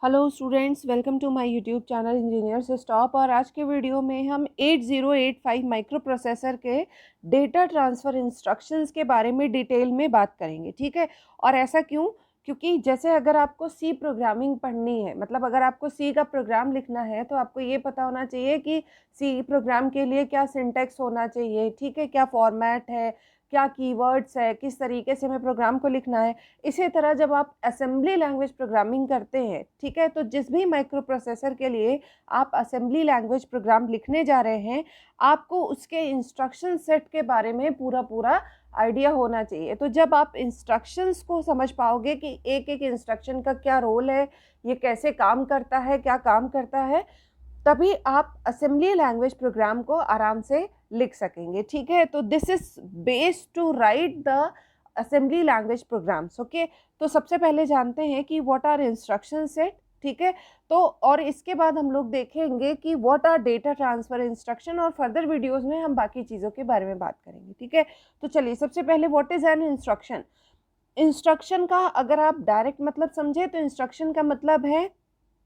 Hello students, welcome to my YouTube channel engineers stop. और आज के वीडियो में हम 8085 माइक्रो प्रोसेसर के डेटा ट्रांसफ़र इंस्ट्रक्शंस के बारे में डिटेल में बात करेंगे। ठीक है। और ऐसा क्यों? क्योंकि जैसे अगर आपको सी प्रोग्रामिंग पढ़नी है, मतलब अगर आपको सी का प्रोग्राम लिखना है तो आपको ये पता होना चाहिए कि सी प्रोग्राम के लिए क्या सिंटैक्स होना चाहिए। ठीक है, क्या फॉर्मेट है, क्या कीवर्ड्स है, किस तरीके से हमें प्रोग्राम को लिखना है। इसी तरह जब आप असेंबली लैंग्वेज प्रोग्रामिंग करते हैं, ठीक है, तो जिस भी माइक्रो प्रोसेसर के लिए आप असेंबली लैंग्वेज प्रोग्राम लिखने जा रहे हैं, आपको उसके इंस्ट्रक्शन सेट के बारे में पूरा पूरा आइडिया होना चाहिए। तो जब आप इंस्ट्रक्शंस को समझ पाओगे कि एक एक इंस्ट्रक्शन का क्या रोल है, ये कैसे काम करता है, क्या काम करता है, तभी आप असेंबली लैंग्वेज प्रोग्राम को आराम से लिख सकेंगे। ठीक है, तो this is based to write the assembly language programs. Okay, तो सबसे पहले जानते हैं कि व्हाट आर इंस्ट्रक्शन सेट। ठीक है, तो और इसके बाद हम लोग देखेंगे कि what are data transfer instruction, और फर्दर वीडियोस में हम बाकी चीज़ों के बारे में बात करेंगे। ठीक है, तो चलिए सबसे पहले what is an instruction. Instruction का अगर आप डायरेक्ट मतलब समझे तो इंस्ट्रक्शन का मतलब है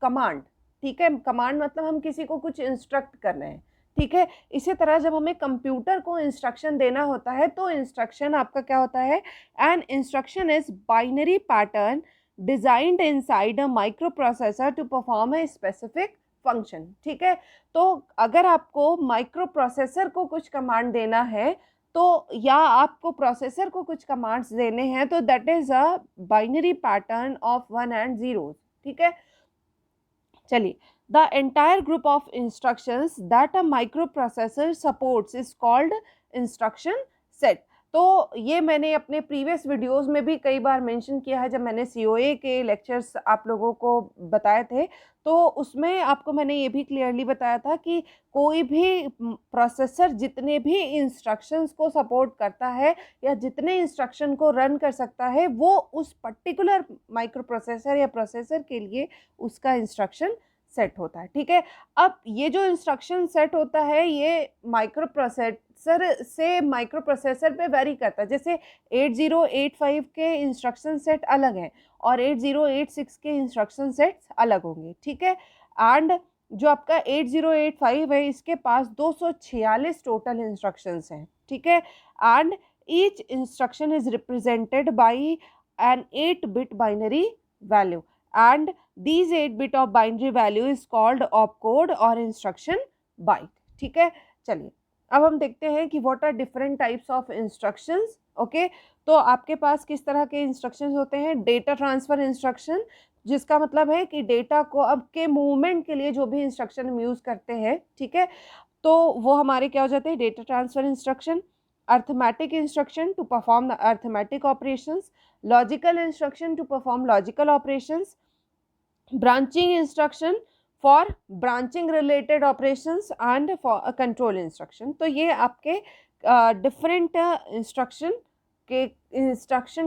कमांड। ठीक है, कमांड मतलब हम किसी को कुछ इंस्ट्रक्ट कर रहे हैं। ठीक है, इसी तरह जब हमें कंप्यूटर को इंस्ट्रक्शन देना होता है तो इंस्ट्रक्शन आपका क्या होता है? An instruction is binary pattern designed inside a microprocessor to perform a specific function. ठीक है, तो अगर आपको माइक्रो प्रोसेसर को कुछ कमांड देना है तो या आपको प्रोसेसर को कुछ कमांड्स देने हैं तो that is a binary pattern of one and zero. ठीक है, चलिए, the entire group of instructions that a microprocessor supports is called instruction set. तो ये मैंने अपने प्रीवियस वीडियोस में भी कई बार मेंशन किया है, जब मैंने सीओए के लेक्चर्स आप लोगों को बताए थे तो उसमें आपको मैंने ये भी क्लियरली बताया था कि कोई भी प्रोसेसर जितने भी इंस्ट्रक्शंस को सपोर्ट करता है या जितने इंस्ट्रक्शन को रन कर सकता है, वो उस पर्टिकुलर माइक्रो प्रोसेसर या प्रोसेसर के लिए उसका इंस्ट्रक्शन सेट होता है। ठीक है, अब ये जो इंस्ट्रक्शन सेट होता है ये माइक्रो प्रोसेसर से माइक्रो प्रोसेसर पे वेरी करता है। जैसे 8085 के इंस्ट्रक्शन सेट अलग हैं और 8086 के इंस्ट्रक्शन सेट्स अलग होंगे। ठीक है, एंड जो आपका 8085 है इसके पास 246 टोटल इंस्ट्रक्शंस हैं। ठीक है, and each instruction is represented by an 8-bit binary value, and these 8-bit of binary value is called opcode और instruction byte। ठीक है, चलिए अब हम देखते हैं कि what are different types of instructions। Okay, तो आपके पास किस तरह के इंस्ट्रक्शंस होते हैं? डेटा ट्रांसफर इंस्ट्रक्शन, जिसका मतलब है कि डेटा को अब के मूवमेंट के लिए जो भी इंस्ट्रक्शन हम यूज़ करते हैं, ठीक है, तो वो हमारे क्या हो जाते हैं? Data transfer instruction. Arithmetic instruction to perform arithmetic operations, logical instruction to perform logical operations, branching instruction for branching related operations and for a control instruction। तो ये आपके डिफरेंट इंस्ट्रक्शन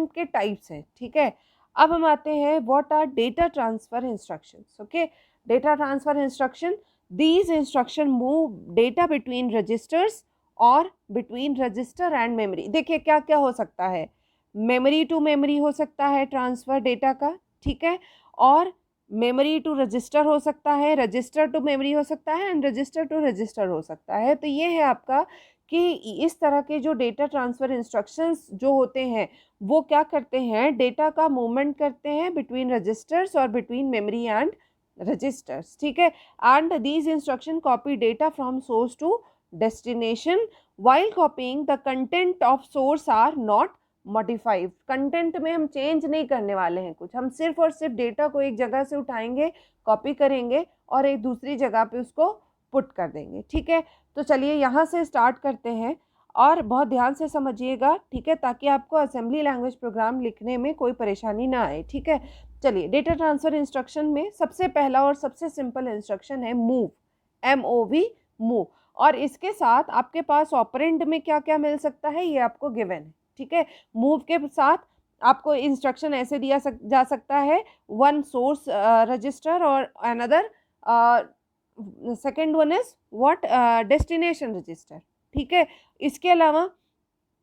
के टाइप्स हैं। ठीक है, अब हम आते हैं what are data transfer instructions. Okay, data transfer instruction, these instruction move data between registers और बिटवीन रजिस्टर एंड मेमोरी। देखिए क्या क्या हो सकता है, मेमोरी टू मेमोरी हो सकता है ट्रांसफ़र डेटा का। ठीक है, और मेमोरी टू रजिस्टर हो सकता है, रजिस्टर टू मेमोरी हो सकता है एंड रजिस्टर टू रजिस्टर हो सकता है। तो ये है आपका कि इस तरह के जो डेटा ट्रांसफ़र इंस्ट्रक्शंस जो होते हैं वो क्या करते हैं? डेटा का मूवमेंट करते हैं बिटवीन रजिस्टर्स और बिटवीन मेमोरी एंड रजिस्टर्स। ठीक है, and these instruction copy data from source to destination while copying the content of source are not modified. Content में हम चेंज नहीं करने वाले हैं कुछ, हम सिर्फ और सिर्फ डेटा को एक जगह से उठाएंगे, कॉपी करेंगे और एक दूसरी जगह पे उसको पुट कर देंगे। ठीक है, तो चलिए यहाँ से स्टार्ट करते हैं और बहुत ध्यान से समझिएगा। ठीक है, ताकि आपको असेंबली लैंग्वेज प्रोग्राम लिखने में कोई परेशानी ना आए। ठीक है, चलिए, डेटा ट्रांसफ़र इंस्ट्रक्शन में सबसे पहला और सबसे सिंपल इंस्ट्रक्शन है मूव, MOV, मूव। और इसके साथ आपके पास ऑपरेंड में क्या क्या मिल सकता है ये आपको गिवन है। ठीक है, मूव के साथ आपको इंस्ट्रक्शन ऐसे दिया जा सकता है, वन सोर्स रजिस्टर और another second one is what, destination register. ठीक है, इसके अलावा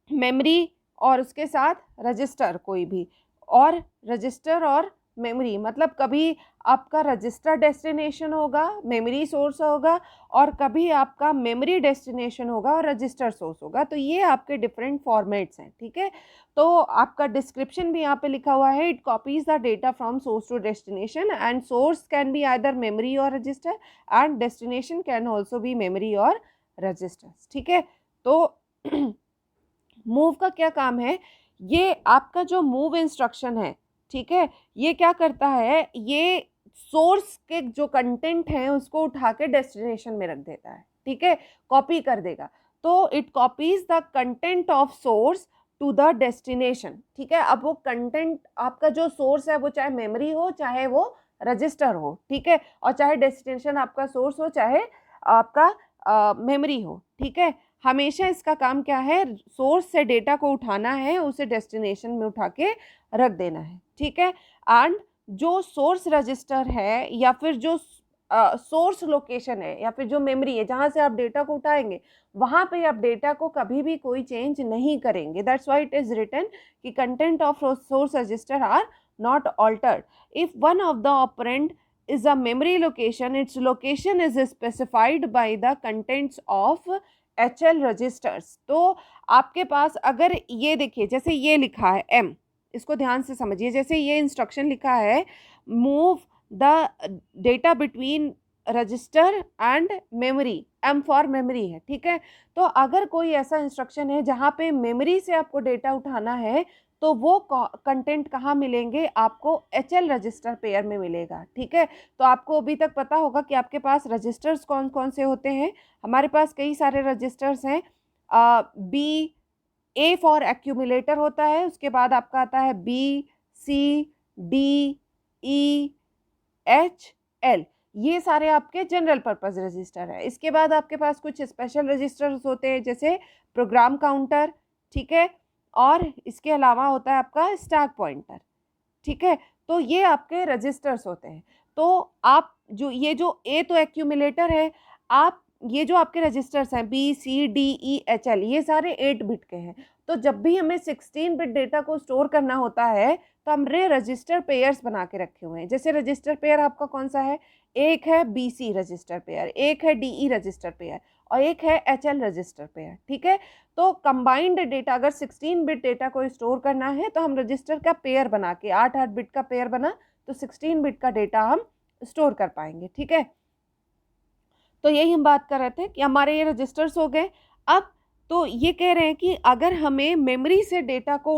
मेमोरी और उसके साथ रजिस्टर कोई भी, और रजिस्टर और मेमोरी, मतलब कभी आपका रजिस्टर डेस्टिनेशन होगा, मेमोरी सोर्स होगा, और कभी आपका मेमोरी डेस्टिनेशन होगा और रजिस्टर सोर्स होगा। तो ये आपके डिफरेंट फॉर्मेट्स हैं, ठीक है। तो आपका डिस्क्रिप्शन भी यहाँ पे लिखा हुआ है, it copies the data from source to destination and source can be either memory or register and destination can also be memory or registers, ठीक है। तो मूव का क्या काम है, ये आपका जो मूव इंस्ट्रक्शन है, ठीक है, ये क्या करता है, ये सोर्स के जो कंटेंट हैं उसको उठा के डेस्टिनेशन में रख देता है, ठीक है, कॉपी कर देगा। तो it copies the content of source to the destination, ठीक है। अब वो कंटेंट आपका जो सोर्स है वो चाहे मेमोरी हो चाहे वो रजिस्टर हो, ठीक है, और चाहे डेस्टिनेशन आपका सोर्स हो चाहे आपका मेमोरी हो, ठीक है। हमेशा इसका काम क्या है, सोर्स से डेटा को उठाना है, उसे डेस्टिनेशन में उठा के रख देना है, ठीक है। एंड जो सोर्स रजिस्टर है या फिर जो सोर्स लोकेशन है या फिर जो मेमोरी है जहाँ से आप डेटा को उठाएंगे, वहाँ पे आप डेटा को कभी भी कोई चेंज नहीं करेंगे। That's why it is written कि content of source register are not altered if one of the operand is a memory location, its location is specified by the contents of HL registers। तो आपके पास अगर ये देखिए, जैसे ये लिखा है M, इसको ध्यान से समझिए, जैसे ये इंस्ट्रक्शन लिखा है move the data between register and memory, M for memory है, ठीक है। तो अगर कोई ऐसा इंस्ट्रक्शन है जहाँ पे मेमोरी से आपको डेटा उठाना है तो वो कंटेंट कहाँ मिलेंगे, आपको HL रजिस्टर पेयर में मिलेगा, ठीक है। तो आपको अभी तक पता होगा कि आपके पास रजिस्टर्स कौन कौन से होते हैं। हमारे पास कई सारे रजिस्टर्स हैं। बी ए फॉर एक्यूमुलेटर होता है, उसके बाद आपका आता है B C D E H L, ये सारे आपके जनरल पर्पस रजिस्टर है। इसके बाद आपके पास कुछ स्पेशल रजिस्टर्स होते हैं जैसे प्रोग्राम काउंटर, ठीक है, और इसके अलावा होता है आपका स्टैक पॉइंटर, ठीक है। तो ये आपके रजिस्टर्स होते हैं। तो आप जो ये जो ए तो एक्यूमुलेटर है, आप ये जो आपके रजिस्टर्स हैं B C D E H L, ये सारे 8 बिट के हैं। तो जब भी हमें 16 बिट डेटा को स्टोर करना होता है तो हमने रजिस्टर पेयर्स बना के रखे हुए हैं। जैसे रजिस्टर पेयर आपका कौन सा है, एक है बी सी रजिस्टर पेयर, एक है डी ई रजिस्टर पेयर और एक है एच एल रजिस्टर पेयर, ठीक है। तो कंबाइंड डेटा अगर 16 बिट डेटा को स्टोर करना है तो हम रजिस्टर का पेयर बना के 8-8 बिट का पेयर बना तो 16 बिट का डेटा हम स्टोर कर पाएंगे, ठीक है। तो यही हम बात कर रहे थे कि हमारे ये रजिस्टर्स हो गए। अब तो ये कह रहे हैं कि अगर हमें मेमोरी से डेटा को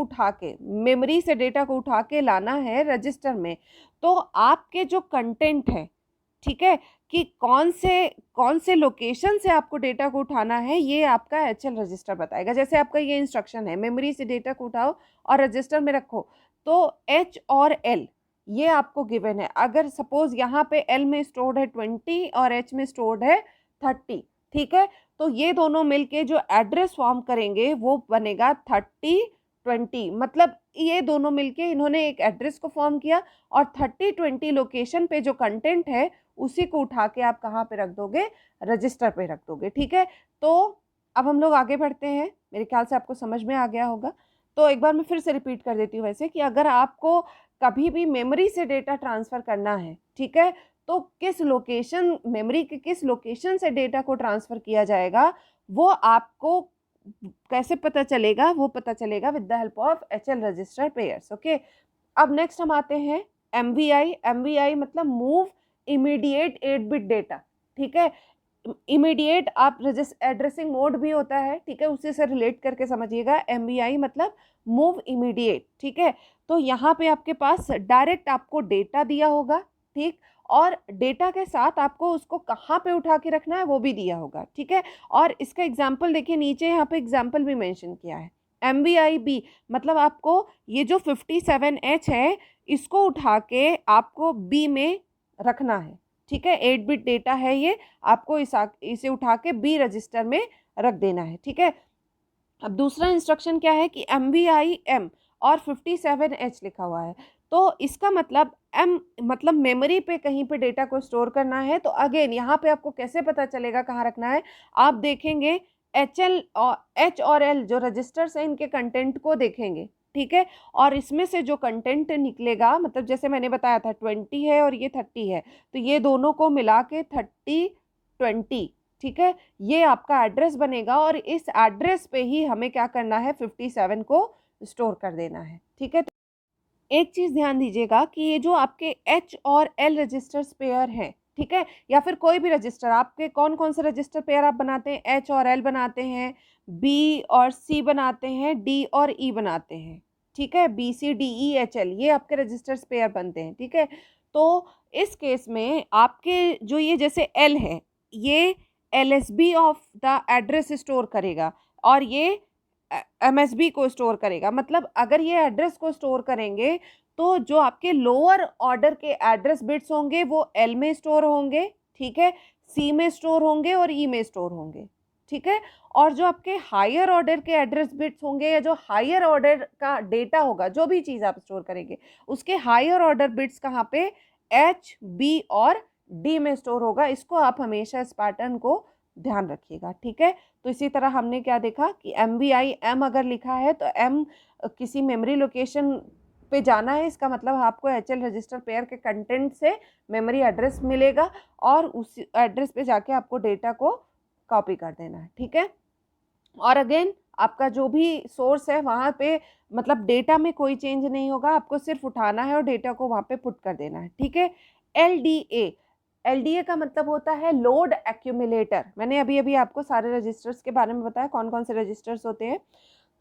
उठा के लाना है रजिस्टर में, तो आपके जो कंटेंट है, ठीक है, कि कौन से लोकेशन से आपको डेटा को उठाना है, ये आपका HL रजिस्टर बताएगा। जैसे आपका ये इंस्ट्रक्शन है मेमोरी से डेटा को उठाओ और रजिस्टर में रखो, तो H और L ये आपको गिवन है। अगर सपोज यहाँ पे L में स्टोर्ड है 20 और H में स्टोर्ड है 30, ठीक है, तो ये दोनों मिलके जो एड्रेस फॉर्म करेंगे वो बनेगा 30-20, मतलब ये दोनों मिलके इन्होंने एक एड्रेस को फॉर्म किया और 30-20 लोकेशन पे जो कंटेंट है उसी को उठा के आप कहाँ पे रख दोगे, रजिस्टर पे रख दोगे, ठीक है। तो अब हम लोग आगे बढ़ते हैं, मेरे ख्याल से आपको समझ में आ गया होगा। तो एक बार मैं फिर से रिपीट कर देती हूँ वैसे कि अगर आपको कभी भी मेमोरी से डेटा ट्रांसफ़र करना है, ठीक है, तो किस लोकेशन, मेमोरी के किस लोकेशन से डेटा को ट्रांसफ़र किया जाएगा वो आपको कैसे पता चलेगा, वो पता चलेगा with the help of HL register pairs, okay. अब नेक्स्ट हम आते हैं MVI मतलब मूव इमीडिएट 8 बिट डेटा, ठीक है। इमीडिएट आप एड्रेसिंग मोड भी होता है, ठीक है, उसी से रिलेट करके समझिएगा। MVI मतलब मूव इमीडिएट, ठीक है। तो यहाँ पे आपके पास डायरेक्ट आपको डेटा दिया होगा, ठीक, और डेटा के साथ आपको उसको कहाँ पे उठा के रखना है वो भी दिया होगा, ठीक है। और इसका एग्जाम्पल देखिए, नीचे यहाँ पे एग्जाम्पल भी मेंशन किया है। MVI-B मतलब आपको ये जो 57H है इसको उठा के आपको B में रखना है, ठीक है। 8 बिट डेटा है ये, आपको इसे उठा के B रजिस्टर में रख देना है, ठीक है। अब दूसरा इंस्ट्रक्शन क्या है कि MVI-M और 57H लिखा हुआ है, तो इसका मतलब M मतलब मेमोरी पे कहीं पे डेटा को स्टोर करना है। तो अगेन यहाँ पे आपको कैसे पता चलेगा कहाँ रखना है, आप देखेंगे H और L जो रजिस्टर्स हैं इनके कंटेंट को देखेंगे, ठीक है। और इसमें से जो कंटेंट निकलेगा, मतलब जैसे मैंने बताया था 20 है और ये 30 है, तो ये दोनों को मिला के 3020, ठीक है, ये आपका एड्रेस बनेगा। और इस एड्रेस पे ही हमें क्या करना है, 57 को स्टोर कर देना है, ठीक है। एक चीज़ ध्यान दीजिएगा कि ये जो आपके एच और एल रजिस्टर्स पेयर हैं, ठीक है, या फिर कोई भी रजिस्टर, आपके कौन कौन से रजिस्टर पेयर आप बनाते हैं, एच और एल बनाते हैं, बी और सी बनाते हैं, डी और ई बनाते हैं, ठीक है, B C D E H L, ये आपके रजिस्टर्स पेयर बनते हैं, ठीक है। तो इस केस में आपके जो ये जैसे एल है, ये L S B of the address store करेगा और ये एमएसबी को स्टोर करेगा। मतलब अगर ये एड्रेस को स्टोर करेंगे तो जो आपके लोअर ऑर्डर के एड्रेस बिट्स होंगे वो एल में स्टोर होंगे, ठीक है, सी में स्टोर होंगे और ई में स्टोर होंगे, ठीक है। और जो आपके हायर ऑर्डर के एड्रेस बिट्स होंगे या जो हायर ऑर्डर का डेटा होगा, जो भी चीज़ आप स्टोर करेंगे, उसके हायर ऑर्डर बिट्स कहाँ पे, एच बी और डी में स्टोर होगा। इसको आप हमेशा इस पैटर्न को ध्यान रखिएगा, ठीक है। तो इसी तरह हमने क्या देखा कि एम बी आई एम अगर लिखा है तो एम किसी मेमोरी लोकेशन पे जाना है, इसका मतलब आपको एच एल रजिस्टर पेयर के कंटेंट से मेमोरी एड्रेस मिलेगा और उस एड्रेस पे जाके आपको डेटा को कॉपी कर देना है, ठीक है। और अगेन आपका जो भी सोर्स है वहाँ पे मतलब डेटा में कोई चेंज नहीं होगा, आपको सिर्फ उठाना है और डेटा को वहाँ पे पुट कर देना है, ठीक है। एल डी ए का मतलब होता है लोड एक्यूमुलेटर। मैंने अभी अभी आपको सारे रजिस्टर्स के बारे में बताया कौन कौन से रजिस्टर्स होते हैं।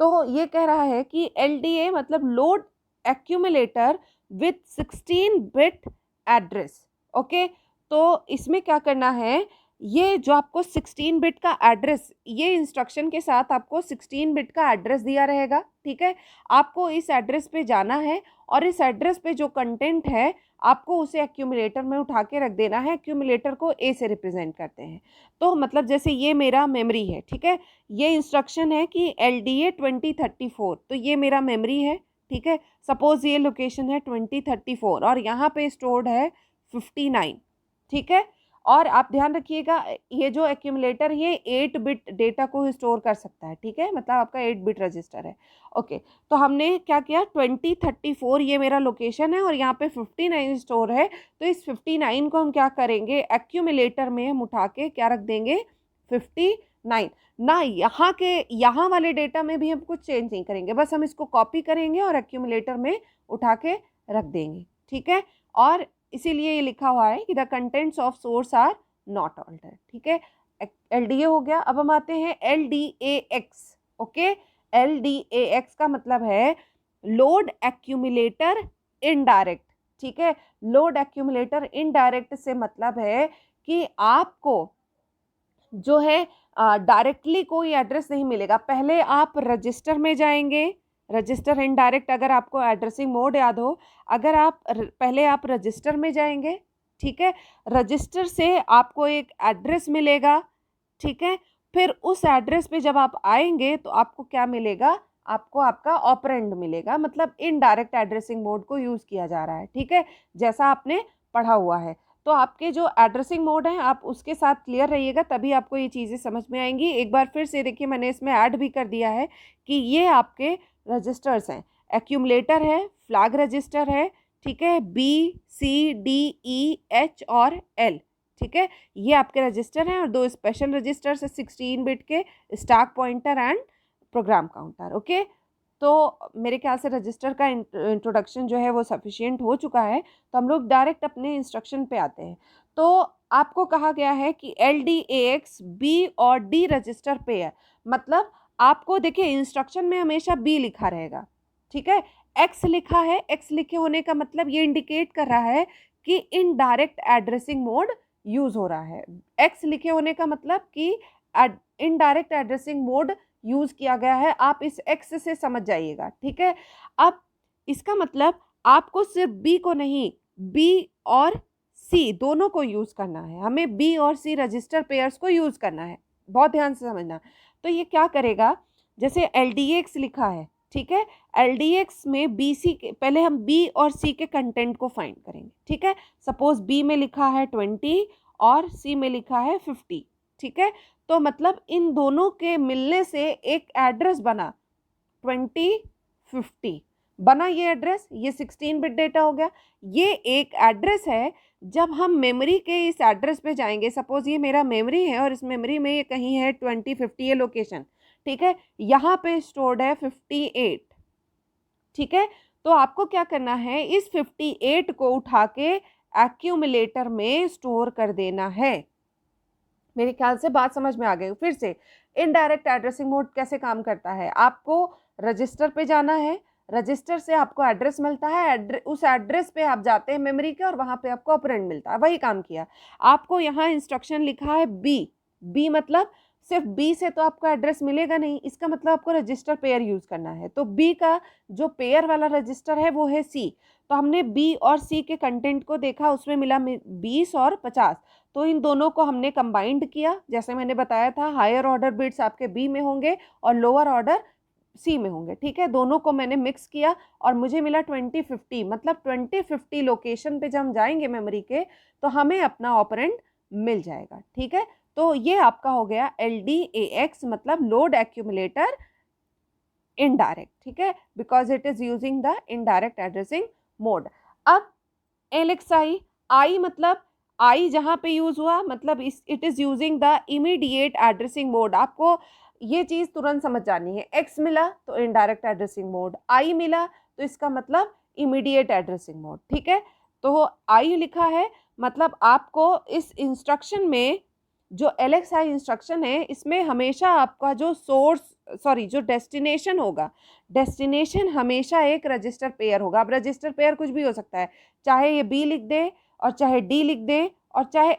तो ये कह रहा है कि एल डी ए मतलब load accumulator with 16 bit address, okay. तो इसमें क्या करना है, ये जो आपको 16 बिट का एड्रेस, ये इंस्ट्रक्शन के साथ आपको 16 बिट का एड्रेस दिया रहेगा, ठीक है। आपको इस एड्रेस पे जाना है और इस एड्रेस पे जो कंटेंट है आपको उसे एक्यूमुलेटर में उठा के रख देना है। एक्यूमुलेटर को ए से रिप्रेजेंट करते हैं। तो मतलब जैसे ये मेरा मेमोरी है, ठीक है, ये इंस्ट्रक्शन है कि LDA 2034, तो ये मेरा मेमोरी है, ठीक है। सपोज ये लोकेशन है 2034 और यहाँ पे स्टोर्ड है 59, ठीक है। और आप ध्यान रखिएगा ये जो एक्यूमुलेटर ये 8 बिट डेटा को स्टोर कर सकता है, ठीक है, मतलब आपका 8 बिट रजिस्टर है, ओके। तो हमने क्या किया, 2034 ये मेरा लोकेशन है और यहाँ पे 59 स्टोर है। तो इस 59 को हम क्या करेंगे, एक्यूमुलेटर में हम उठा के क्या रख देंगे, 59 ना। यहाँ वाले डेटा में भी हम कुछ चेंज नहीं करेंगे, बस हम इसको कॉपी करेंगे और एक्यूमुलेटर में उठा के रख देंगे, ठीक है। और इसीलिए ये लिखा हुआ है कि the contents of source are not altered, ठीक है। LDA हो गया। अब हम आते हैं LDAX, ओके। LDAX का मतलब है लोड एक्यूमुलेटर इनडायरेक्ट, ठीक है। लोड एक्यूमुलेटर इनडायरेक्ट से मतलब है कि आपको जो है डायरेक्टली कोई एड्रेस नहीं मिलेगा। पहले आप रजिस्टर में जाएंगे, रजिस्टर इनडायरेक्ट, अगर आपको एड्रेसिंग मोड याद हो, अगर आप पहले आप रजिस्टर में जाएंगे, ठीक है, रजिस्टर से आपको एक एड्रेस मिलेगा, ठीक है। फिर उस एड्रेस पे जब आप आएंगे तो आपको क्या मिलेगा, आपको आपका ऑपरेंड मिलेगा, मतलब इनडायरेक्ट एड्रेसिंग मोड को यूज़ किया जा रहा है, ठीक है, जैसा आपने पढ़ा हुआ है। तो आपके जो एड्रेसिंग मोड है आप उसके साथ क्लियर रहिएगा, तभी आपको ये चीज़ें समझ में आएंगी। एक बार फिर से देखिए, मैंने इसमें ऐड भी कर दिया है कि ये आपके रजिस्टर्स हैं, एक्यूमुलेटर है, फ्लैग रजिस्टर है, ठीक है, BCDEH और L, ठीक है, ये आपके रजिस्टर हैं। और दो स्पेशल रजिस्टर्स है 16 बिट के, stack pointer and program counter, okay. तो मेरे ख्याल से रजिस्टर का इंट्रोडक्शन जो है वो सफिशिएंट हो चुका है। तो हम लोग डायरेक्ट अपने इंस्ट्रक्शन पे आते हैं। तो आपको कहा गया है कि LDAX B और D रजिस्टर पेयर, मतलब आपको देखिए इंस्ट्रक्शन में हमेशा B लिखा रहेगा, ठीक है। X लिखा है, X लिखे होने का मतलब ये इंडिकेट कर रहा है कि इनडायरेक्ट एड्रेसिंग मोड यूज़ हो रहा है। X लिखे होने का मतलब कि इनडायरेक्ट एड्रेसिंग मोड यूज़ किया गया है। आप इस X से समझ जाइएगा, ठीक है। अब इसका मतलब आपको सिर्फ B को नहीं, B और C दोनों को यूज़ करना है। हमें B और C रजिस्टर पेयर्स को यूज़ करना है, बहुत ध्यान से समझना। तो ये क्या करेगा, जैसे LDAX लिखा है, ठीक है, LDAX में BC के पहले हम B और C के कंटेंट को फाइंड करेंगे, ठीक है। सपोज B में लिखा है 20 और C में लिखा है 50, ठीक है। तो मतलब इन दोनों के मिलने से एक एड्रेस बना 20 50 बना ये एड्रेस, ये 16 बिट डेटा हो गया। ये एक एड्रेस है, जब हम मेमोरी के इस एड्रेस पे जाएंगे, सपोज ये मेरा मेमोरी है और इस मेमोरी में ये कहीं है 2050 ये लोकेशन, ठीक है, यहाँ पे स्टोर्ड है 58, ठीक है। तो आपको क्या करना है, इस 58 को उठा के एक्यूमुलेटर में स्टोर कर देना है। मेरे ख्याल से बात समझ में आ गई। फिर से इनडायरेक्ट एड्रेसिंग मोड कैसे काम करता है, आपको रजिस्टर पे जाना है, रजिस्टर से आपको एड्रेस मिलता है, उस एड्रेस पे आप जाते हैं मेमोरी के और वहां पे आपको ऑपरेंड मिलता है। वही काम किया। आपको यहाँ इंस्ट्रक्शन लिखा है बी मतलब सिर्फ बी से तो आपको एड्रेस मिलेगा नहीं, इसका मतलब आपको रजिस्टर पेयर यूज करना है। तो बी का जो पेयर वाला रजिस्टर है वो है सी। तो हमने बी और सी के कंटेंट को देखा, उसमें मिला 20 और 50। तो इन दोनों को हमने कंबाइंड किया, जैसे मैंने बताया था हायर ऑर्डर बिट्स आपके बी में होंगे और लोअर ऑर्डर सी में होंगे, ठीक है। दोनों को मैंने मिक्स किया और मुझे मिला 2050। मतलब 2050 लोकेशन पे जब हम जाएंगे मेमोरी के तो हमें अपना ऑपरेंड मिल जाएगा, ठीक है। तो ये आपका हो गया LDAX, मतलब लोड एक्यूमुलेटर इनडायरेक्ट, ठीक है, because it is using the indirect addressing mode. अब LXI, आई मतलब आई जहां पे यूज हुआ, मतलब it is using the immediate addressing mode. आपको ये चीज तुरंत समझ जानी है। X मिला तो इनडायरेक्ट एड्रेसिंग मोड, आई मिला तो इसका मतलब इमीडिएट एड्रेसिंग मोड, ठीक है। तो आई लिखा है, मतलब आपको इस इंस्ट्रक्शन में जो LXI इंस्ट्रक्शन है, इसमें हमेशा आपका जो जो डेस्टिनेशन होगा, डेस्टिनेशन हमेशा एक रजिस्टर पेयर होगा। अब रजिस्टर पेयर कुछ भी हो सकता है, चाहे ये B लिख दे और चाहे D लिख दे और चाहे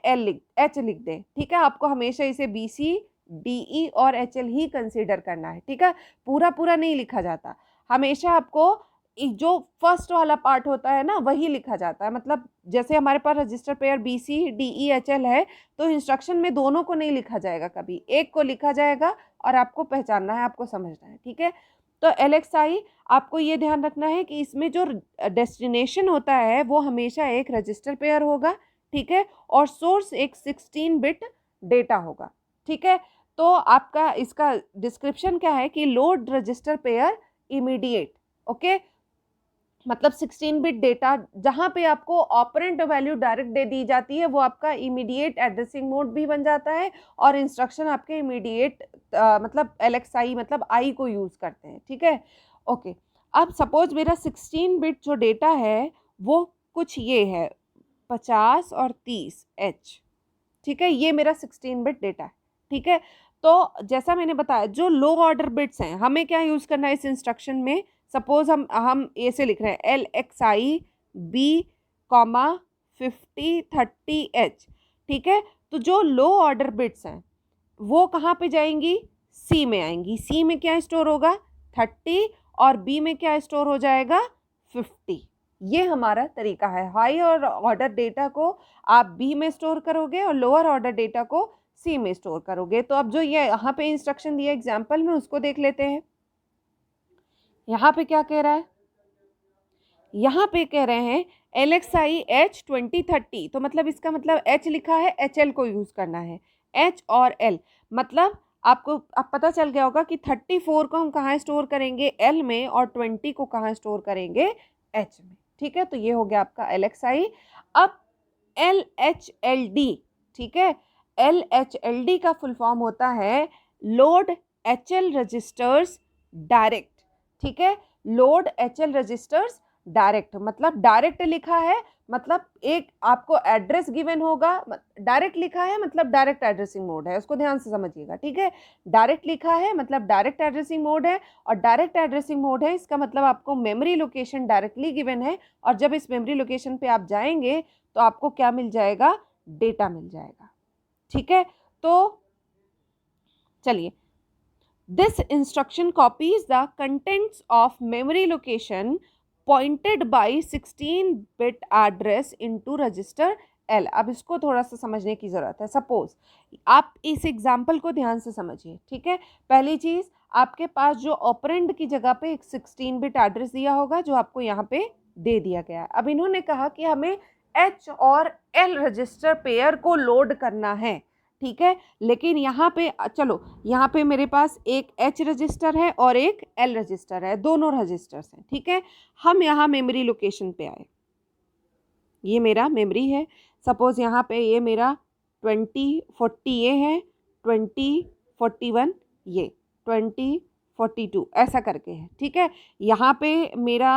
H लिख दे, ठीक है। आपको हमेशा इसे BC DE और HL ही कंसीडर करना है, ठीक है। पूरा पूरा नहीं लिखा जाता, हमेशा आपको जो फर्स्ट वाला पार्ट होता है ना वही लिखा जाता है। मतलब जैसे हमारे पास register pair BC DE HL है, तो इंस्ट्रक्शन में दोनों को नहीं लिखा जाएगा, कभी एक को लिखा जाएगा और आपको पहचानना है, आपको समझना है, ठीक है। तो LXI आपको ये ध्यान रखना है कि इसमें जो डेस्टिनेशन होता है वो हमेशा एक रजिस्टर पेयर होगा, ठीक है, और सोर्स एक 16 बिट डेटा होगा, ठीक है। तो आपका इसका डिस्क्रिप्शन क्या है कि load register pair immediate, okay, मतलब 16 बिट डेटा जहां पे आपको ऑपरेंट वैल्यू डायरेक्ट दे दी जाती है वो आपका इमीडिएट एड्रेसिंग मोड भी बन जाता है और इंस्ट्रक्शन आपके इमीडिएट मतलब LXI मतलब आई को यूज करते हैं, ठीक है, ओके। अब सपोज मेरा 16 बिट जो डेटा है वो कुछ ये है 50 और 30 H, ठीक है, ये मेरा 16 बिट डेटा है, ठीक है। तो जैसा मैंने बताया जो लो ऑर्डर बिट्स हैं हमें क्या यूज करना है इस इंस्ट्रक्शन में, सपोज हम ऐसे लिख रहे हैं LXI B, 50 30 H, ठीक है। तो जो लो ऑर्डर बिट्स हैं वो कहाँ पे जाएंगी, C में आएंगी। C में क्या स्टोर होगा 30 और B में क्या स्टोर हो जाएगा 50। ये हमारा तरीका है। हाई और ऑर्डर डेटा को आप B में स्टोर करोगे और लोअर ऑर्डर डेटा को C में स्टोर करोगे। तो अब जो ये यहाँ पे इंस्ट्रक्शन दिया एग्जाम्पल में उसको देख लेते हैं। यहाँ पे क्या कह रहा है, यहाँ पे कह रहे हैं LXI H 2030, तो मतलब इसका मतलब H लिखा है, HL को यूज करना है, H और L। मतलब आपको अब पता चल गया होगा कि 34 को हम कहाँ स्टोर करेंगे L में और 20 को कहाँ स्टोर करेंगे H में, ठीक है। तो ये हो गया आपका LXI। अब LHLD, ठीक है, LHLD का फुल फॉर्म होता है लोड HL रजिस्टर्स डायरेक्ट, ठीक है, लोड HL रजिस्टर्स डायरेक्ट। मतलब डायरेक्ट लिखा है मतलब एक आपको एड्रेस गिवन होगा, डायरेक्ट लिखा है मतलब डायरेक्ट एड्रेसिंग मोड है, उसको ध्यान से समझिएगा, ठीक है। डायरेक्ट लिखा है मतलब डायरेक्ट एड्रेसिंग मोड है और डायरेक्ट एड्रेसिंग मोड है इसका मतलब आपको मेमोरी लोकेशन डायरेक्टली गिवन है और जब इस मेमोरी लोकेशन पे आप जाएंगे तो आपको क्या मिल जाएगा, डेटा मिल जाएगा, ठीक है। तो चलिए, this instruction copies the contents of memory location pointed by 16-bit address into register L। अब इसको थोड़ा सा समझने की ज़रूरत है। सपोज आप इस एग्जाम्पल को ध्यान से समझिए, ठीक है। पहली चीज़, आपके पास जो ऑपरेंड की जगह पे एक 16 बिट एड्रेस दिया होगा जो आपको यहाँ पे दे दिया गया है। अब इन्होंने कहा कि हमें H और L रजिस्टर पेयर को लोड करना है, ठीक है। लेकिन यहाँ पे चलो, यहाँ पे मेरे पास एक H रजिस्टर है और एक L रजिस्टर है, दोनों रजिस्टर्स हैं, ठीक है। हम यहाँ मेमोरी लोकेशन पे आए, ये मेरा मेमोरी है, सपोज यहाँ पे ये मेरा 2040 ये है, 2041 ये, 2042 ऐसा करके है, ठीक है। यहाँ पे मेरा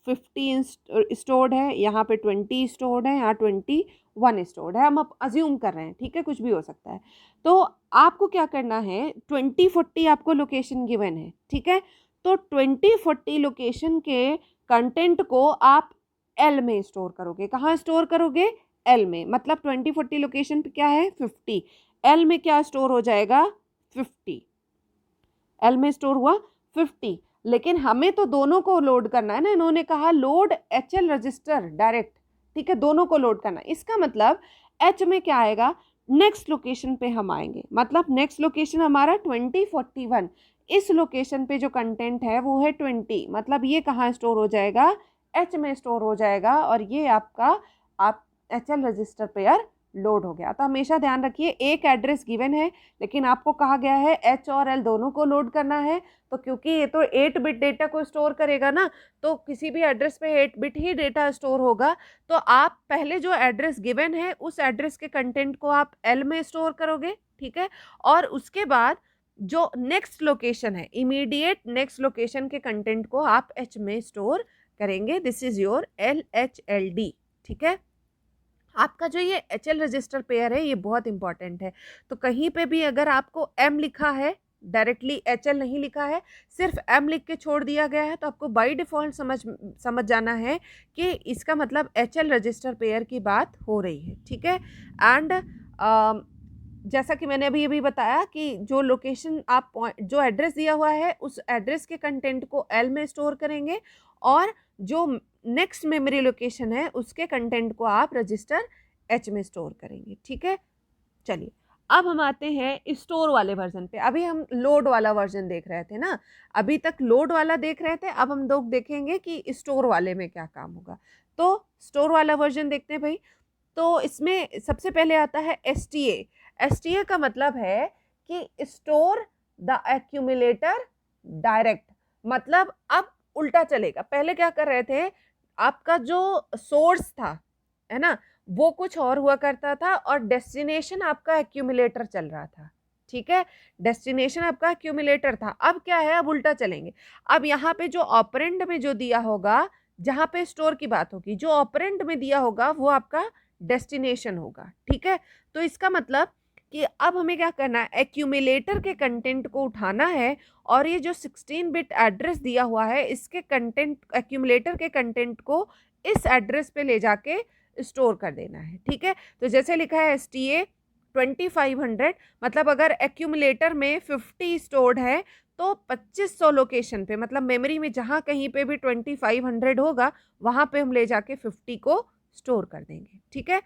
50 स्टोर्ड है, यहाँ पे 20 स्टोर्ड है, यहाँ 21 स्टोर्ड है, हम अब अज्यूम कर रहे हैं, ठीक है, कुछ भी हो सकता है। तो आपको क्या करना है, 2040 आपको लोकेशन गिवन है, ठीक है। तो 2040 लोकेशन के कंटेंट को आप एल में स्टोर करोगे। कहाँ स्टोर करोगे? एल में। मतलब 2040 लोकेशन पे क्या है? 50। एल में क्या स्टोर हो जाएगा? 50। एल में स्टोर हुआ 50। लेकिन हमें तो दोनों को लोड करना है ना, इन्होंने कहा load H L register direct, ठीक है, दोनों को लोड करना। इसका मतलब एच में क्या आएगा? नेक्स्ट लोकेशन पे हम आएंगे, मतलब नेक्स्ट लोकेशन हमारा 2041। इस लोकेशन पे जो कंटेंट है वो है 20, मतलब ये कहाँ स्टोर हो जाएगा? एच में स्टोर हो जाएगा, और ये आपका आप H L register pair load हो गया। तो हमेशा ध्यान रखिए, एक एड्रेस गिवन है लेकिन आपको कहा गया है एच और एल दोनों को लोड करना है। तो क्योंकि ये तो 8 बिट डेटा को स्टोर करेगा ना, तो किसी भी एड्रेस पे 8 बिट ही डेटा स्टोर होगा। तो आप पहले जो एड्रेस गिवन है उस एड्रेस के कंटेंट को आप एल में स्टोर करोगे, ठीक है। और उसके बाद जो नेक्स्ट लोकेशन है, इमीडिएट नेक्स्ट लोकेशन के कंटेंट को आप एच में स्टोर करेंगे। दिस इज योर LHLD, ठीक है। आपका जो ये HL रजिस्टर पेयर है ये बहुत इंपॉर्टेंट है। तो कहीं पे भी अगर आपको M लिखा है, डायरेक्टली HL नहीं लिखा है, सिर्फ M लिख के छोड़ दिया गया है, तो आपको बाय डिफ़ॉल्ट समझ जाना है कि इसका मतलब HL रजिस्टर पेयर की बात हो रही है, ठीक है। एंड जैसा कि मैंने अभी बताया कि जो लोकेशन आप जो एड्रेस दिया हुआ है उस एड्रेस के कंटेंट को L में स्टोर करेंगे, और जो नेक्स्ट मेमोरी लोकेशन है उसके कंटेंट को आप रजिस्टर H में स्टोर करेंगे, ठीक है। चलिए अब हम आते हैं स्टोर वाले वर्जन पे। अभी हम लोड वाला वर्जन देख रहे थे ना, अभी तक लोड वाला देख रहे थे, अब हम लोग देखेंगे कि स्टोर वाले में क्या काम होगा। तो स्टोर वाला वर्जन देखते हैं भाई। तो इसमें सबसे पहले आता है STA। STA का मतलब है कि स्टोर द एक्यूमुलेटर डायरेक्ट, मतलब अब उल्टा चलेगा। पहले क्या कर रहे थे, आपका जो सोर्स था है ना वो कुछ और हुआ करता था, और डेस्टिनेशन आपका एक्यूमुलेटर चल रहा था, ठीक है। डेस्टिनेशन आपका एक्यूमुलेटर था। अब क्या है, अब उल्टा चलेंगे। अब यहाँ पे जो ऑपरेंड में जो दिया होगा, जहाँ पे स्टोर की बात होगी, जो ऑपरेंड में दिया होगा वो आपका डेस्टिनेशन होगा, ठीक है। तो इसका मतलब कि अब हमें क्या करना है, एक्यूमुलेटर के कंटेंट को उठाना है, और ये जो 16 बिट एड्रेस दिया हुआ है इसके कंटेंट, एक्यूमुलेटर के कंटेंट को इस एड्रेस पे ले जाके स्टोर कर देना है, ठीक है। तो जैसे लिखा है STA 2500, मतलब अगर एक्यूमुलेटर में 50 स्टोर्ड है तो 2500 लोकेशन पे, मतलब मेमोरी में जहाँ कहीं पे भी 2500 होगा वहाँ पे हम ले जाके 50 को स्टोर कर देंगे, ठीक है।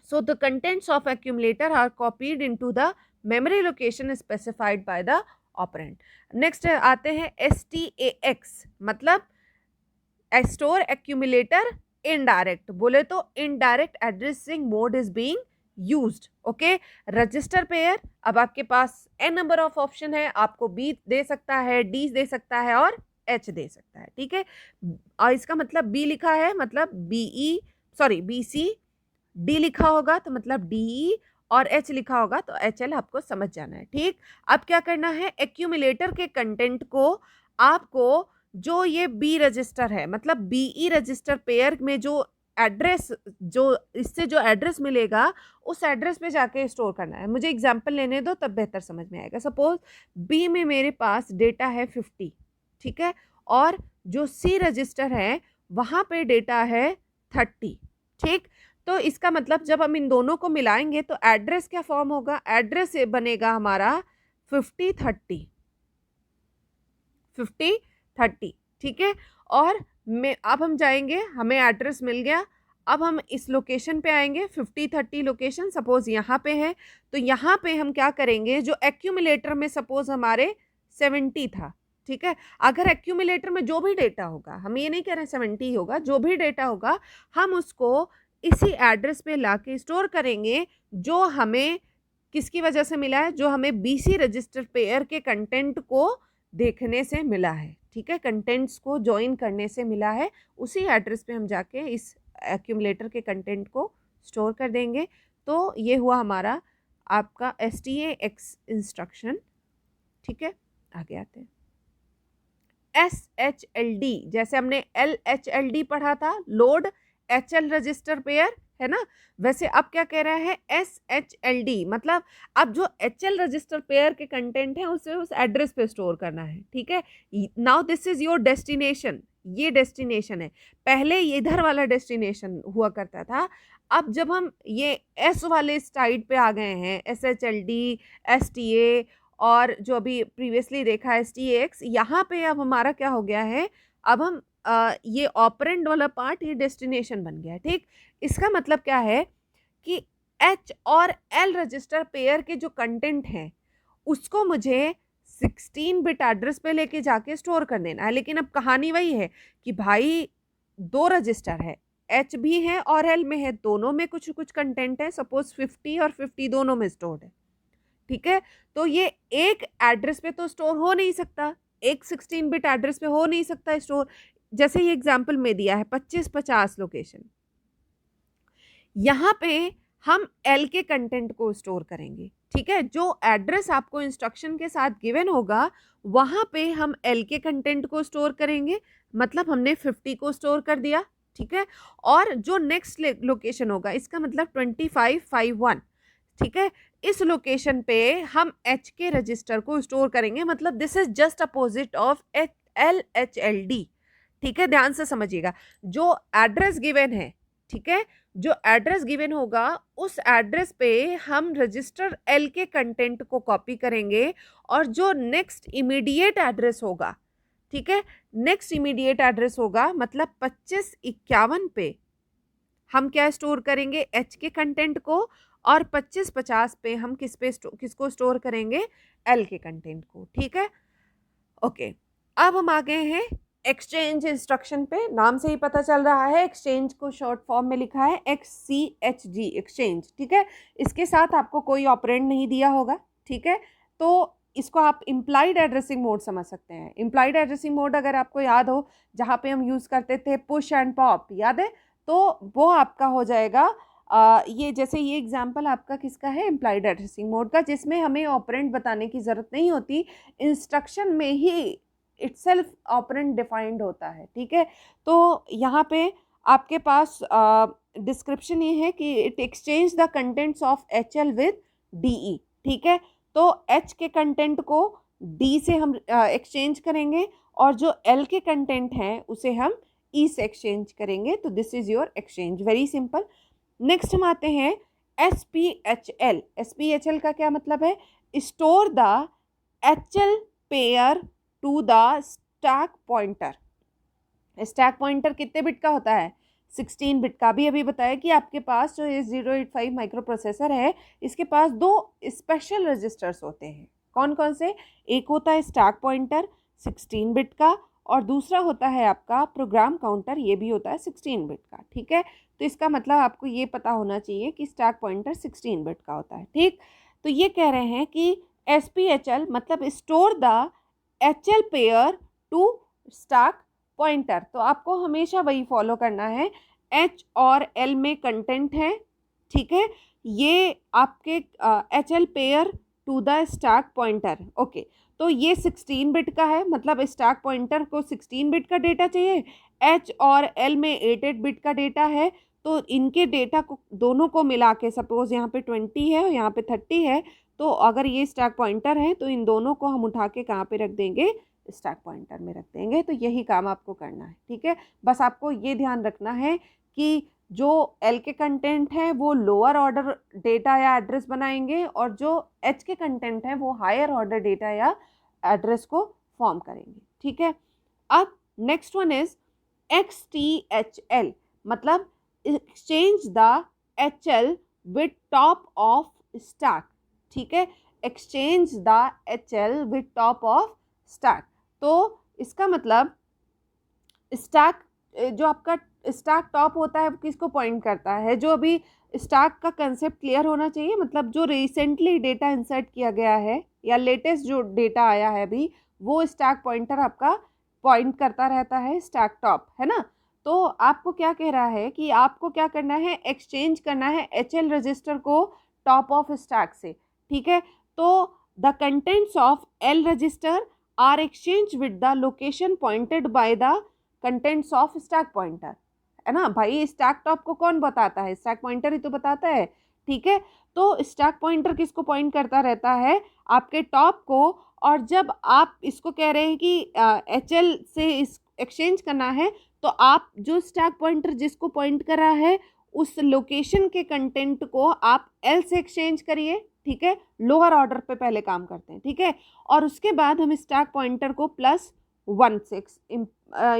So the contents of accumulator are copied into the memory location specified by the operand. Next आते हैं STAX, मतलब store accumulator indirect, बोले तो indirect addressing mode is being used, okay। Register pair, अब आपके पास n नंबर ऑफ ऑप्शन है, आपको B दे सकता है, D दे सकता है और H दे सकता है, ठीक है। और इसका मतलब B लिखा है मतलब BC, D लिखा होगा तो मतलब DE, और H लिखा होगा तो HL, आपको समझ जाना है, ठीक। अब क्या करना है, एक्यूमुलेटर के कंटेंट को आपको जो ये B रजिस्टर है, मतलब BE रजिस्टर पेयर में जो एड्रेस, जो इससे जो एड्रेस मिलेगा उस एड्रेस पे जाके स्टोर करना है। मुझे एग्जांपल लेने दो तब बेहतर समझ में आएगा। सपोज B में मेरे पास डेटा है 50, ठीक है, और जो C रजिस्टर है वहाँ पे डेटा है 30, ठीक। तो इसका मतलब जब हम इन दोनों को मिलाएंगे तो एड्रेस क्या फॉर्म होगा, एड्रेस बनेगा हमारा 50-30, 50-30, ठीक है। और अब हम जाएंगे, हमें एड्रेस मिल गया, अब हम इस लोकेशन पे आएंगे 50-30 लोकेशन, सपोज यहाँ पे है, तो यहाँ पे हम क्या करेंगे, जो एक्यूमुलेटर में सपोज हमारे 70 था, ठीक है। अगर एक्यूमुलेटर में जो भी डेटा होगा, हम ये नहीं कह रहे 70 होगा, जो भी डेटा होगा हम उसको इसी एड्रेस पे लाके स्टोर करेंगे जो हमें किसकी वजह से मिला है, जो हमें बीसी रजिस्टर पेयर के कंटेंट को देखने से मिला है, ठीक है, कंटेंट्स को ज्वाइन करने से मिला है। उसी एड्रेस पे हम जाके इस एक्यूमुलेटर के कंटेंट को स्टोर कर देंगे। तो ये हुआ हमारा आपका STAX इंस्ट्रक्शन, ठीक है। आगे आते हैं SHLD, जैसे हमने LHLD पढ़ा था, लोड HL रजिस्टर पेयर, है ना, वैसे अब क्या कह रहा है SHLD, मतलब अब जो HL रजिस्टर पेयर के कंटेंट है उसे उस एड्रेस पे स्टोर करना है, ठीक है। Now this is your destination, ये डेस्टिनेशन है। पहले ये इधर वाला डेस्टिनेशन हुआ करता था, अब जब हम ये S वाले साइड पे आ गए हैं, SHLD, STA और जो अभी प्रीवियसली देखा है STAX, यहाँ पे अब हमारा क्या हो गया है, अब हम ये ऑपरेंड वाला पार्ट ये डेस्टिनेशन बन गया है, ठीक। इसका मतलब क्या है कि H और L रजिस्टर पेयर के जो कंटेंट हैं उसको मुझे 16 बिट एड्रेस पे लेके जाके स्टोर कर देना है। लेकिन अब कहानी वही है कि भाई दो रजिस्टर है, H भी है और L में है, दोनों में कुछ कुछ कंटेंट है, सपोज 50 और 50 दोनों में स्टोर्ड है, ठीक है। तो ये एक एड्रेस पे तो स्टोर हो नहीं सकता, एक 16 बिट एड्रेस पे हो नहीं सकता स्टोर। जैसे ये एग्जांपल में दिया है 25-50 लोकेशन, यहाँ पे हम L के कंटेंट को स्टोर करेंगे, ठीक है। जो एड्रेस आपको इंस्ट्रक्शन के साथ गिवन होगा वहाँ पे हम L के कंटेंट को स्टोर करेंगे, मतलब हमने 50 को स्टोर कर दिया, ठीक है। और जो नेक्स्ट लोकेशन होगा इसका मतलब 2551, ठीक है, इस लोकेशन पे हम H के रजिस्टर को स्टोर करेंगे, मतलब this is just opposite of LHLD, ठीक है। ध्यान से समझिएगा, जो एड्रेस गिवन है, ठीक है, जो एड्रेस गिवन होगा उस एड्रेस पे हम रजिस्टर L के कंटेंट को कॉपी करेंगे, और जो नेक्स्ट इमीडिएट एड्रेस होगा, ठीक है, नेक्स्ट इमीडिएट एड्रेस होगा मतलब 2551 पे हम क्या स्टोर करेंगे, H के कंटेंट को, और 2550 पे हम किसको स्टोर करेंगे, L के कंटेंट को, ठीक है। ओके, अब हम आ गए हैं एक्सचेंज इंस्ट्रक्शन पे। नाम से ही पता चल रहा है एक्सचेंज को शॉर्ट फॉर्म में लिखा है XCHG, एक्सचेंज, ठीक है। इसके साथ आपको कोई ऑपरेंड नहीं दिया होगा, ठीक है। तो इसको आप इम्प्लाइड एड्रेसिंग मोड समझ सकते हैं। इम्प्लाइड एड्रेसिंग मोड अगर आपको याद हो, जहाँ पे हम यूज़ करते थे पुश एंड पॉप, याद है, तो वो आपका हो जाएगा ये, जैसे ये एग्जांपल आपका किसका है, इम्प्लाइड एड्रेसिंग मोड का, जिसमें हमें ऑपरेंड बताने की ज़रूरत नहीं होती, इंस्ट्रक्शन में ही इटसेल्फ ऑपरेंड डिफाइंड होता है, ठीक है। तो यहाँ पे आपके पास डिस्क्रिप्शन ये है कि it exchange the contents of HL with DE, ठीक है। तो H के कंटेंट को D से हम एक्सचेंज करेंगे, और जो L के कंटेंट हैं उसे हम E से एक्सचेंज करेंगे। तो this is your exchange, very simple. Next हम आते हैं SPHL। SPHL का क्या मतलब है, store the HL pair to the stack pointer. Stack pointer कितने बिट का होता है, 16 बिट का। भी अभी बताया कि आपके पास जो 8085 माइक्रो प्रोसेसर है इसके पास दो स्पेशल रजिस्टर्स होते हैं। कौन कौन से, एक होता है स्टैक पॉइंटर 16 बिट का, और दूसरा होता है आपका प्रोग्राम काउंटर, ये भी होता है 16 बिट का, ठीक है। तो इसका मतलब आपको ये पता होना चाहिए कि स्टैक पॉइंटर 16 बिट का होता है, ठीक। तो ये कह रहे हैं कि SPHL मतलब store the HL pair to stack pointer. तो आपको हमेशा वही फॉलो करना है, H और L में कंटेंट है, ठीक है, ये आपके HL pair to the stack pointer, okay. तो ये 16 बिट का है, मतलब स्टैक पॉइंटर को 16 बिट का डेटा चाहिए, H और L में 8 बिट का डेटा है। तो इनके डेटा को दोनों को मिला के, सपोज यहाँ पे 20 है और यहाँ पे 30 है, तो अगर ये स्टैक पॉइंटर है तो इन दोनों को हम उठा के कहाँ पे रख देंगे, स्टैक पॉइंटर में रख देंगे। तो यही काम आपको करना है, ठीक है। बस आपको ये ध्यान रखना है कि जो L के कंटेंट हैं वो लोअर ऑर्डर डेटा या एड्रेस बनाएंगे, और जो H के कंटेंट हैं वो हायर ऑर्डर डेटा या एड्रेस को फॉर्म करेंगे, ठीक है। अब नेक्स्ट वन इज XTHL, मतलब exchange the HL with top of stack, ठीक है, exchange the HL with top of stack. तो इसका मतलब स्टैक जो आपका स्टैक टॉप होता है वो किसको पॉइंट करता है? जो अभी स्टैक का कंसेप्ट क्लियर होना चाहिए, मतलब जो रिसेंटली डेटा इंसर्ट किया गया है या लेटेस्ट जो डेटा आया है अभी, वो स्टैक पॉइंटर आपका पॉइंट करता रहता है, स्टैक टॉप, है ना। तो आपको क्या कह रहा है कि आपको क्या करना है, एक्सचेंज करना है HL रजिस्टर को टॉप ऑफ स्टैक से, ठीक है। तो the contents of L register are exchange with the location pointed by the contents of stack pointer, है ना भाई। स्टैक टॉप को कौन बताता है? स्टैक पॉइंटर ही तो बताता है, ठीक है। तो स्टैक पॉइंटर किसको पॉइंट करता रहता है? आपके टॉप को। और जब आप इसको कह रहे हैं कि HL से इस एक्सचेंज करना है, तो आप जो स्टैक पॉइंटर जिसको पॉइंट कर रहा है उस लोकेशन के कंटेंट को आप L से एक्सचेंज करिए, ठीक है। लोअर ऑर्डर पे पहले काम करते हैं, ठीक है। और उसके बाद हम स्टैक पॉइंटर को +1 से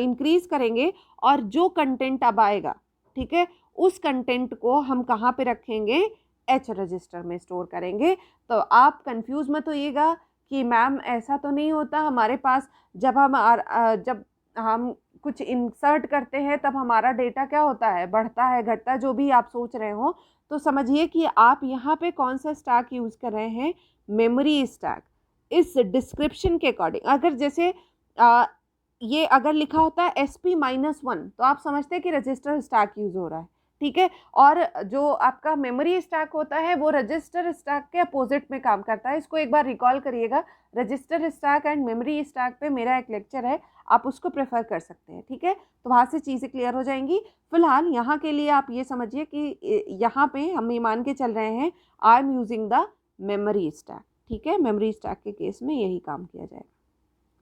इंक्रीज करेंगे, और जो कंटेंट अब आएगा, ठीक है, उस कंटेंट को हम कहाँ पे रखेंगे? H रजिस्टर में स्टोर करेंगे। तो आप कंफ्यूज मत होइएगा कि मैम ऐसा तो नहीं होता हमारे पास, जब हम कुछ इंसर्ट करते हैं तब हमारा डेटा क्या होता है, बढ़ता है, घटता है, जो भी आप सोच रहे हो। तो समझिए कि आप यहाँ पे कौन सा स्टैक यूज़ कर रहे हैं, मेमोरी स्टैक। इस डिस्क्रिप्शन के अकॉर्डिंग अगर जैसे ये अगर लिखा होता है SP-1 तो आप समझते हैं कि रजिस्टर स्टैक यूज़ हो रहा है, ठीक है। और जो आपका मेमोरी स्टैक होता है वो रजिस्टर स्टैक के अपोजिट में काम करता है। इसको एक बार रिकॉल करिएगा, register stack and memory stack पे मेरा एक लेक्चर है, आप उसको प्रेफर कर सकते हैं, ठीक है। तो वहाँ से चीज़ें क्लियर हो जाएंगी। फिलहाल यहाँ के लिए आप ये समझिए कि यहाँ पे हम ये मान के चल रहे हैं I am using the memory stack, ठीक है। मेमोरी स्टैक के केस में यही काम किया जाएगा,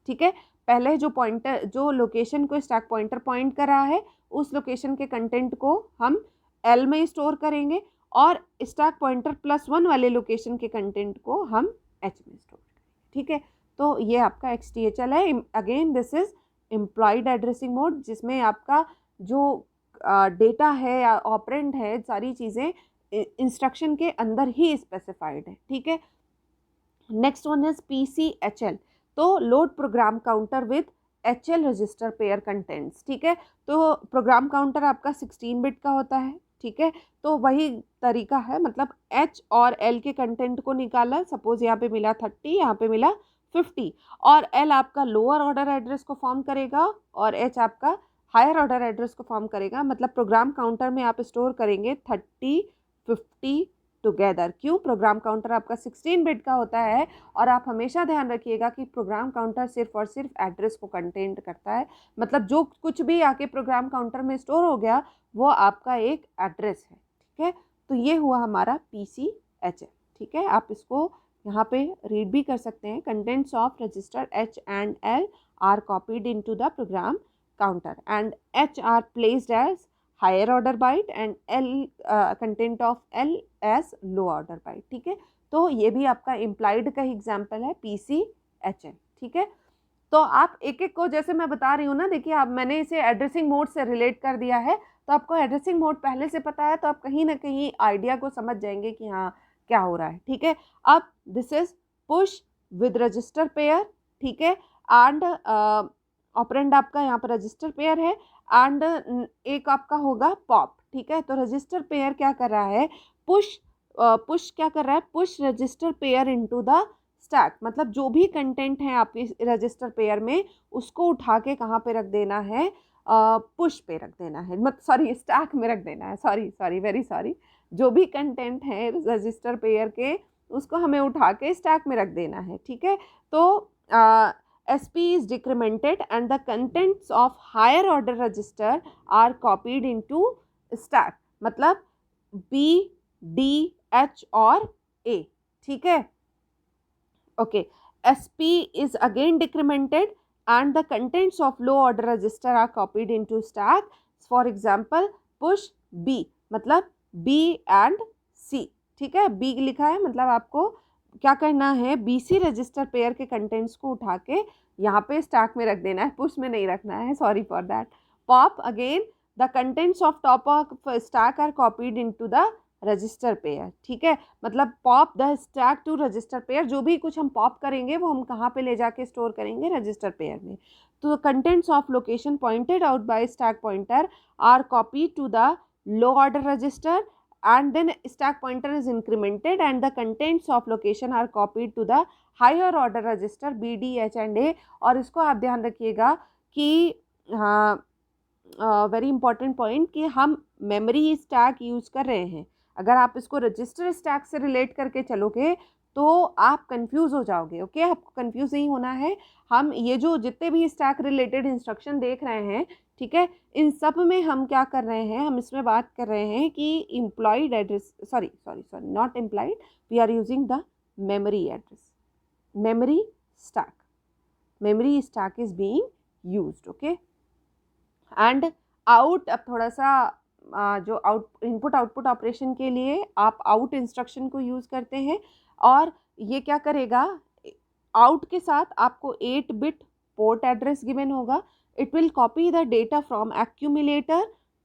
ठीक है। पहले जो पॉइंटर, जो लोकेशन को स्टैक पॉइंटर पॉइंट कर रहा है, उस लोकेशन के कंटेंट को हम L में स्टोर करेंगे, और स्टैक पॉइंटर +1 वाले लोकेशन के कंटेंट को हम H में स्टोर करेंगे, ठीक है। तो ये आपका XTHL है। Again this is employed addressing mode, जिसमें आपका जो डेटा है या ऑपरेंड है, सारी चीज़ें इंस्ट्रक्शन के अंदर ही स्पेसिफाइड है, ठीक है। नेक्स्ट वन इज PCHL, तो load program counter with HL register pair contents, ठीक है। तो प्रोग्राम काउंटर आपका 16 बिट का होता है, ठीक है। तो वही तरीका है, मतलब H और L के कंटेंट को निकाला, सपोज यहाँ पे मिला 30, यहाँ पे मिला 50, और L आपका लोअर ऑर्डर एड्रेस को फॉर्म करेगा और H आपका हायर ऑर्डर एड्रेस को फॉर्म करेगा। मतलब प्रोग्राम काउंटर में आप स्टोर करेंगे 30, 50 टुगेदर। क्यों? प्रोग्राम काउंटर आपका 16 बिट का होता है, और आप हमेशा ध्यान रखिएगा कि प्रोग्राम काउंटर सिर्फ और सिर्फ एड्रेस को कंटेंट करता है। मतलब जो कुछ भी आके प्रोग्राम काउंटर में स्टोर हो गया वो आपका एक एड्रेस है, ठीक है। तो ये हुआ हमारा PCHL, ठीक है। आप इसको यहाँ पे रीड भी कर सकते हैं। Contents of register H and L are copied into the program counter and H are placed as higher order byte and L content of L as low order byte, ठीक है। तो ये भी आपका इम्प्लाइड का ही एग्जाम्पल है PCHL, ठीक है। तो आप एक एक को, जैसे मैं बता रही हूँ ना, देखिए आप, मैंने इसे एड्रेसिंग मोड से रिलेट कर दिया है, तो आपको एड्रेसिंग मोड पहले से पता है, तो आप कहीं ना कहीं आइडिया को समझ जाएंगे कि हाँ क्या हो रहा है, ठीक है। अब this is push with register pair, ठीक है, एंड ऑपरेंड आपका यहाँ पर रजिस्टर पेयर है, एंड एक आपका होगा पॉप, ठीक है। तो रजिस्टर पेयर क्या कर रहा है, पुश क्या कर रहा है, push register pair into the stack. मतलब जो भी कंटेंट है आपके रजिस्टर पेयर में, उसको उठा के कहाँ पे रख देना है, पुश पे रख देना है, मतलब सॉरी स्टैक में रख देना है, सॉरी वेरी सॉरी। जो भी कंटेंट है रजिस्टर पेयर के, उसको हमें उठा के स्टैक में रख देना है, ठीक है। तो SP is decremented and the contents of higher order register are copied into stack, मतलब B, D, H और A, ठीक है। Okay, SP is again decremented and the contents of low order register are copied into stack. For example, push B, मतलब B and C, ठीक है। B लिखा है, मतलब आपको क्या करना है, BC रजिस्टर पेयर के कंटेंट्स को उठा के यहाँ पे स्टैक में रख देना है, पुश में नहीं रखना है, sorry for that. Pop again the contents of top of stack are copied into the register pair, ठीक है। मतलब pop the stack to register pair, जो भी कुछ हम पॉप करेंगे वो हम कहाँ पे ले जाके स्टोर करेंगे, रजिस्टर पेयर में। तो contents of location pointed out by stack pointer are copy to the low order register and then stack pointer is incremented and the contents of location are copied to the higher order register B, D, H and A। और इसको आप ध्यान रखिएगा कि हाँ, very important point कि हम memory stack use कर रहे हैं। अगर आप इसको रजिस्टर स्टैक से रिलेट करके चलोगे तो आप कंफ्यूज हो जाओगे। ओके, आपको कंफ्यूज नहीं होना है। हम ये जो जितने भी स्टैक रिलेटेड इंस्ट्रक्शन देख रहे हैं, ठीक है, इन सब में हम क्या कर रहे हैं, हम इसमें बात कर रहे हैं कि employed address, sorry not employed, we are using the memory address, memory stack is being used. Okay, and out, अब थोड़ा सा जो इनपुट आउटपुट ऑपरेशन के लिए आप आउट इंस्ट्रक्शन को यूज़ करते हैं और ये क्या करेगा, आउट के साथ आपको 8 बिट पोर्ट एड्रेस गिवन होगा। It will copy the data from accumulator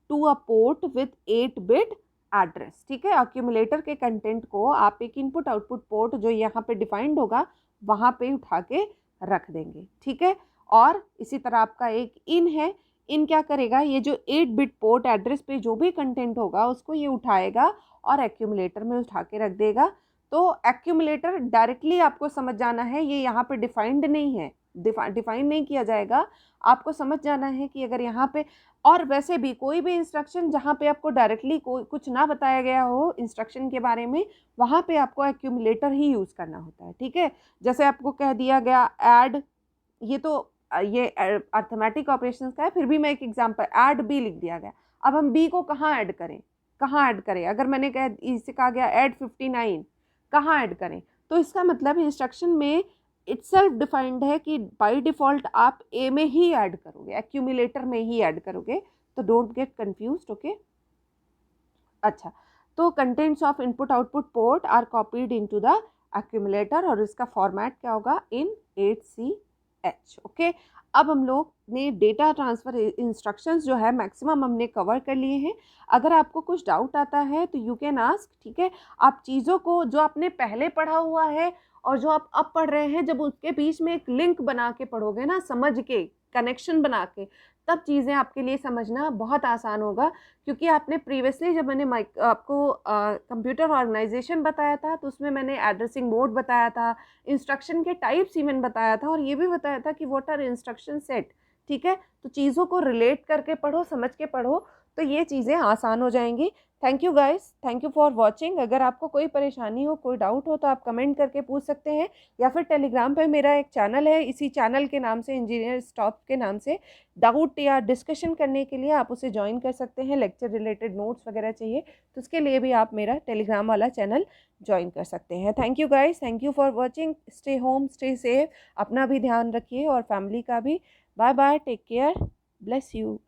to a port with 8 bit address, ठीक है। एक्यूमुलेटर के कंटेंट को आप एक इनपुट आउटपुट पोर्ट जो यहाँ पे डिफाइंड होगा वहाँ पे उठा के रख देंगे, ठीक है। और इसी तरह आपका एक इन है, इन क्या करेगा, ये जो 8 बिट पोर्ट एड्रेस पे जो भी कंटेंट होगा उसको ये उठाएगा और एक्यूमुलेटर में उठा के रख देगा। तो एक्यूमुलेटर डायरेक्टली आपको समझ जाना है, ये यहाँ पे डिफाइंड नहीं है, डिफाइन नहीं किया जाएगा। आपको समझ जाना है कि अगर यहाँ पे, और वैसे भी कोई भी इंस्ट्रक्शन जहाँ पे आपको डायरेक्टली कोई कुछ ना बताया गया हो इंस्ट्रक्शन के बारे में, वहाँ पे आपको एक्यूमुलेटर ही यूज़ करना होता है, ठीक है। जैसे आपको कह दिया गया ऐड, ये तो ये अर्थमेटिक ऑपरेशंस का है, फिर भी मैं एक एग्जांपल, ऐड बी लिख दिया गया। अब हम बी को कहाँ ऐड करें, अगर मैंने इसे कहा गया ऐड 59, कहाँ ऐड करें, तो इसका मतलब इंस्ट्रक्शन में इटसेल्फ डिफाइंड है कि बाय डिफ़ॉल्ट आप ए में ही ऐड करोगे, एक्यूमुलेटर में ही ऐड करोगे। तो डोंट गेट कंफ्यूज्ड। ओके, अच्छा, तो contents of input output port are copied into the accumulator और इसका फॉर्मेट क्या होगा, इन 8CH। ओके, अब हम लोग ने डेटा ट्रांसफ़र इंस्ट्रक्शंस जो है मैक्सिमम हमने कवर कर लिए हैं। अगर आपको कुछ डाउट आता है तो यू कैन आस्क, ठीक है। आप चीज़ों को जो आपने पहले पढ़ा हुआ है और जो आप अब पढ़ रहे हैं, जब उसके बीच में एक लिंक बना के पढ़ोगे ना, समझ के, कनेक्शन बना के, तब चीज़ें आपके लिए समझना बहुत आसान होगा। क्योंकि आपने प्रीवियसली जब मैंने आपको कंप्यूटर ऑर्गेनाइजेशन बताया था तो उसमें मैंने एड्रेसिंग मोड बताया था, इंस्ट्रक्शन के टाइप्स इवन बताया था और ये भी बताया था कि व्हाट आर इंस्ट्रक्शन सेट, ठीक है। तो चीज़ों को रिलेट करके पढ़ो, समझ के पढ़ो, तो ये चीज़ें आसान हो जाएंगी। Thank you guys, thank you for watching. अगर आपको कोई परेशानी हो, कोई डाउट हो तो आप कमेंट करके पूछ सकते हैं, या फिर टेलीग्राम पे मेरा एक चैनल है, इसी चैनल के नाम से, इंजीनियर स्टॉप के नाम से, डाउट या डिस्कशन करने के लिए आप उसे ज्वाइन कर सकते हैं। लेक्चर रिलेटेड नोट्स वगैरह चाहिए तो उसके लिए भी आप मेरा टेलीग्राम वाला चैनल ज्वाइन कर सकते हैं। Thank you guys, thank you for watching. Stay home, stay safe, अपना भी ध्यान रखिए और फैमिली का भी। Bye bye, take care, bless you.